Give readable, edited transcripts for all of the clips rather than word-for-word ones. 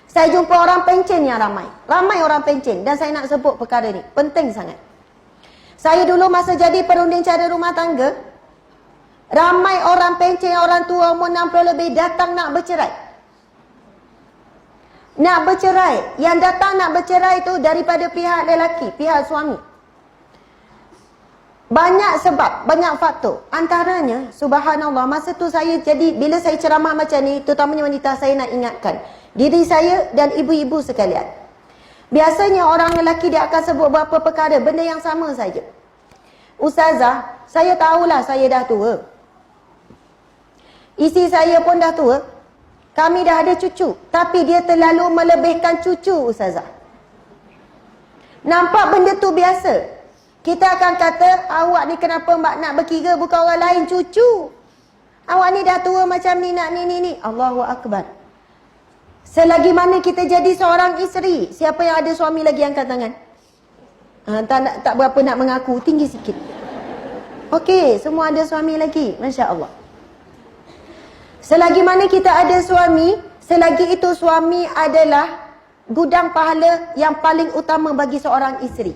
Saya jumpa orang pencen yang ramai. Ramai orang pencen. Dan saya nak sebut perkara ni. Penting sangat. Saya dulu masa jadi perunding cara rumah tangga, ramai orang pencen, orang tua umur 60 lebih datang nak bercerai. Nak bercerai. Yang datang nak bercerai tu daripada pihak lelaki, pihak suami. Banyak sebab, banyak faktor. Antaranya, subhanallah, masa tu saya jadi, bila saya ceramah macam ni, terutamanya wanita, saya nak ingatkan diri saya dan ibu-ibu sekalian. Biasanya orang lelaki dia akan sebut beberapa perkara, benda yang sama saja. Ustazah, saya tahulah saya dah tua. Isteri saya pun dah tua. Kami dah ada cucu. Tapi dia terlalu melebihkan cucu, Ustazah. Nampak benda tu biasa. Kita akan kata, awak ni kenapa mbak nak berkira bukan orang lain, cucu. Awak ni dah tua macam ni, nak ni. Allahu Akbar. Selagi mana kita jadi seorang isteri, siapa yang ada suami lagi angkat tangan? Tak berapa nak mengaku, tinggi sikit. Okey, semua ada suami lagi, Masya Allah. Selagi mana kita ada suami, selagi itu suami adalah gudang pahala yang paling utama bagi seorang isteri.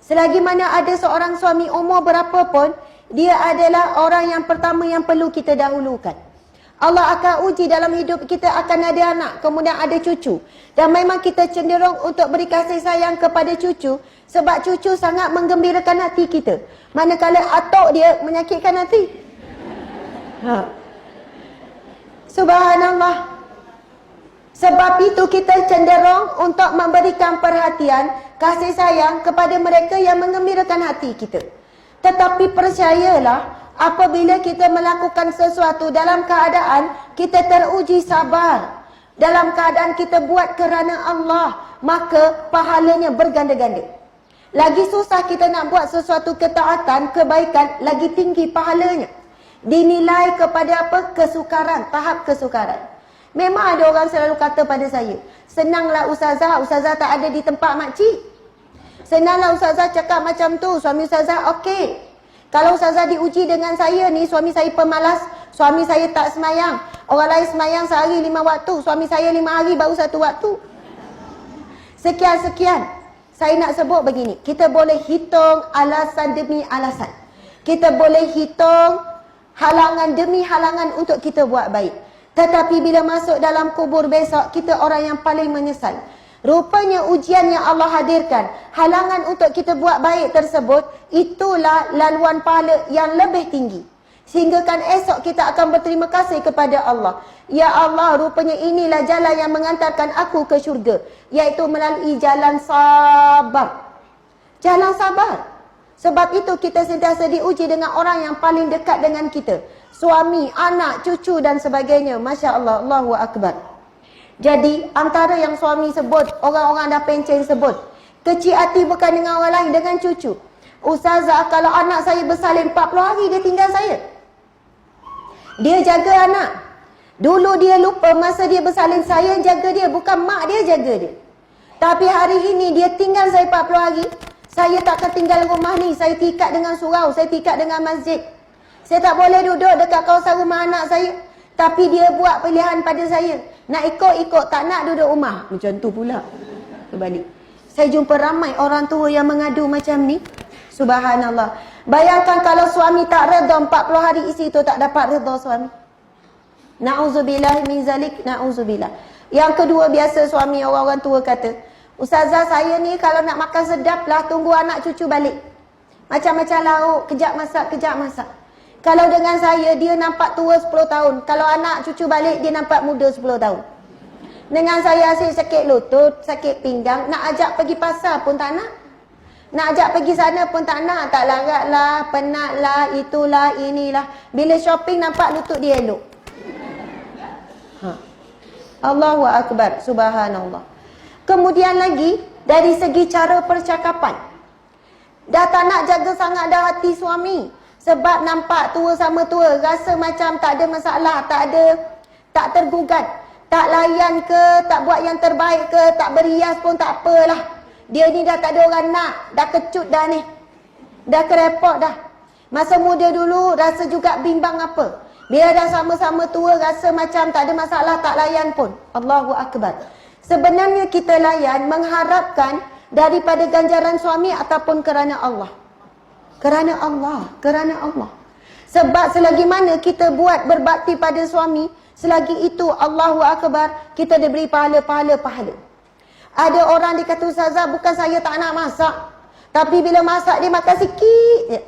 Selagi mana ada seorang suami umur berapa pun, dia adalah orang yang pertama yang perlu kita dahulukan. Allah akan uji dalam hidup kita, akan ada anak, kemudian ada cucu. Dan memang kita cenderung untuk beri kasih sayang kepada cucu, sebab cucu sangat menggembirakan hati kita. Manakala atuk dia menyakitkan hati. Subhanallah. Sebab itu kita cenderung untuk memberikan perhatian, kasih sayang kepada mereka yang menggembirakan hati kita. Tetapi percayalah, apabila kita melakukan sesuatu dalam keadaan kita teruji sabar, dalam keadaan kita buat kerana Allah, maka pahalanya berganda-ganda. Lagi susah kita nak buat sesuatu ketaatan, kebaikan, lagi tinggi pahalanya. Dinilai kepada apa? Kesukaran, tahap kesukaran. Memang ada orang selalu kata pada saya, senanglah ustazah, ustazah tak ada di tempat makcik. Senanglah ustazah cakap macam tu, suami ustazah okey. Kalau ustazah diuji dengan saya ni, suami saya pemalas, suami saya tak semayang. Orang lain semayang sehari 5 waktu, suami saya 5 hari baru 1 waktu. Sekian-sekian. Saya nak sebut begini, kita boleh hitung alasan demi alasan. Kita boleh hitung halangan demi halangan untuk kita buat baik. Tetapi bila masuk dalam kubur besok, kita orang yang paling menyesal. Rupanya ujian yang Allah hadirkan, halangan untuk kita buat baik tersebut, itulah laluan pahala yang lebih tinggi. Sehingga kan esok kita akan berterima kasih kepada Allah. Ya Allah, rupanya inilah jalan yang mengantarkan aku ke syurga, iaitu melalui jalan sabar. Jalan sabar. Sebab itu kita sentiasa diuji dengan orang yang paling dekat dengan kita. Suami, anak, cucu dan sebagainya. Masya Allah, Allahu Akbar. Jadi, antara yang suami sebut, orang-orang dah pencen sebut, kecil hati bukan dengan orang lain, dengan cucu. Ustazah, kalau anak saya bersalin 40 hari, dia tinggal saya. Dia jaga anak. Dulu dia lupa masa dia bersalin, saya jaga dia, bukan mak dia jaga dia. Tapi hari ini dia tinggal saya 40 hari. Saya takkan tinggal rumah ni, saya tingkat dengan surau, saya tingkat dengan masjid. Saya tak boleh duduk dekat kawasan rumah anak saya. Tapi dia buat pilihan pada saya. Nak ikut, tak nak duduk rumah. Macam tu pula. Kembali. Saya jumpa ramai orang tua yang mengadu macam ni. Subhanallah. Bayangkan kalau suami tak redha 40 hari isteri tu tak dapat redha suami. Na'udzubillah min zalik, na'udzubillah. Yang kedua, biasa suami orang-orang tua kata, Ustazah, saya ni kalau nak makan sedap lah, tunggu anak cucu balik. Macam-macam lauk, kejap masak. Kalau dengan saya, dia nampak tua 10 tahun. Kalau anak cucu balik, dia nampak muda 10 tahun. Dengan saya asyik sakit lutut, sakit pinggang, nak ajak pergi pasar pun tak nak. Nak ajak pergi sana pun tak nak. Tak larat lah, penat lah, itulah, inilah. Bila shopping nampak lutut dia elok. Allahu Akbar, subhanallah. Kemudian lagi, dari segi cara percakapan. Dah tak nak jaga sangat dah hati suami. Sebab nampak tua sama tua, rasa macam tak ada masalah, tak tergugat. Tak layan ke, tak buat yang terbaik ke, tak berias pun tak apalah. Dia ni dah tak ada orang nak, dah kecut dah ni. Dah kerepot dah. Masa muda dulu rasa juga bimbang apa. Bila dah sama-sama tua rasa macam tak ada masalah, tak layan pun. Allahu Akbar. Sebenarnya kita layan mengharapkan daripada ganjaran suami ataupun kerana Allah. Kerana Allah, kerana Allah. Sebab selagi mana kita buat berbakti pada suami, selagi itu Allahu Akbar, kita diberi pahala. Ada orang dia kata, Ustazah, bukan saya tak nak masak, tapi bila masak dia makan sikit je.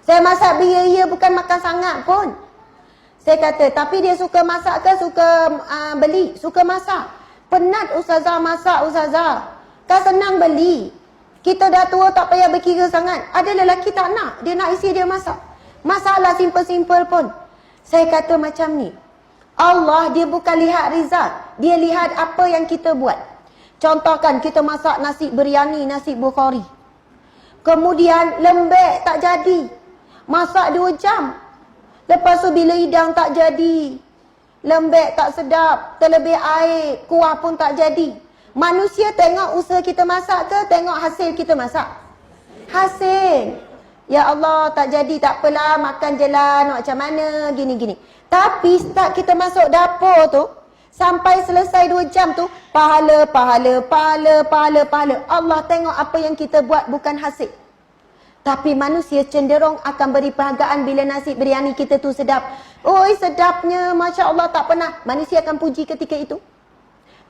Saya masak biaya bukan makan sangat pun. Saya kata, tapi dia suka masak ke suka beli? Suka masak. Penat Ustazah masak, Ustazah. Kan senang beli. Kita dah tua tak payah berkira sangat. Ada lelaki tak nak, dia nak isi dia masak. Masalah simple-simple pun. Saya kata macam ni. Allah dia bukan lihat result. Dia lihat apa yang kita buat. Contohkan kita masak nasi biryani, nasi Bukhari. Kemudian lembek tak jadi. Masak 2 jam. Lepas tu bila hidang tak jadi. Lembek tak sedap. Terlebih air. Kuah pun tak jadi. Manusia tengok usaha kita masak ke tengok hasil kita masak? Hasil. Ya Allah tak jadi tak apalah, makan je lah, nak macam mana, gini-gini. Tapi start kita masuk dapur tu, sampai selesai 2 jam tu, pahala. Allah tengok apa yang kita buat, bukan hasil. Tapi manusia cenderung akan beri penghargaan bila nasi biryani kita tu sedap. Oi sedapnya, Masya Allah, tak pernah. Manusia akan puji ketika itu.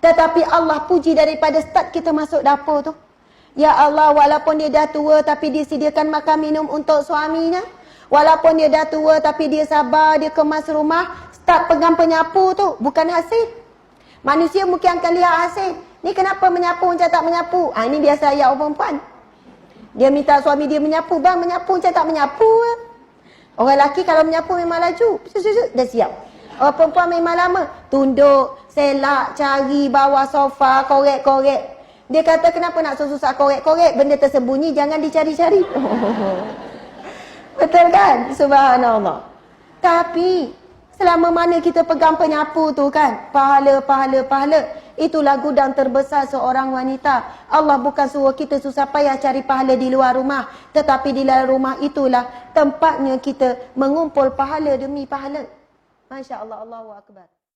Tetapi Allah puji daripada start kita masuk dapur tu. Ya Allah, walaupun dia dah tua tapi dia sediakan makan minum untuk suaminya. Walaupun dia dah tua tapi dia sabar, dia kemas rumah. Start pegang penyapu tu, bukan hasil. Manusia mungkin akan lihat hasil. Ni kenapa menyapu macam tak menyapu? Ini biasa ayat orang perempuan. Dia minta suami dia menyapu. Bang, menyapu macam tak menyapu. Orang lelaki kalau menyapu memang laju. Dah siap. Orang perempuan memang lama. Tunduk, selak, cari bawah sofa, korek-korek. Dia kata kenapa nak susah korek-korek? Benda tersembunyi jangan dicari-cari. Betul kan? Subhanallah. Tapi selama mana kita pegang penyapu tu kan, pahala. Itulah gudang terbesar seorang wanita. Allah bukan suruh kita susah payah cari pahala di luar rumah. Tetapi di dalam rumah itulah tempatnya kita mengumpul pahala demi pahala. Masya Allah, Allahu Akbar.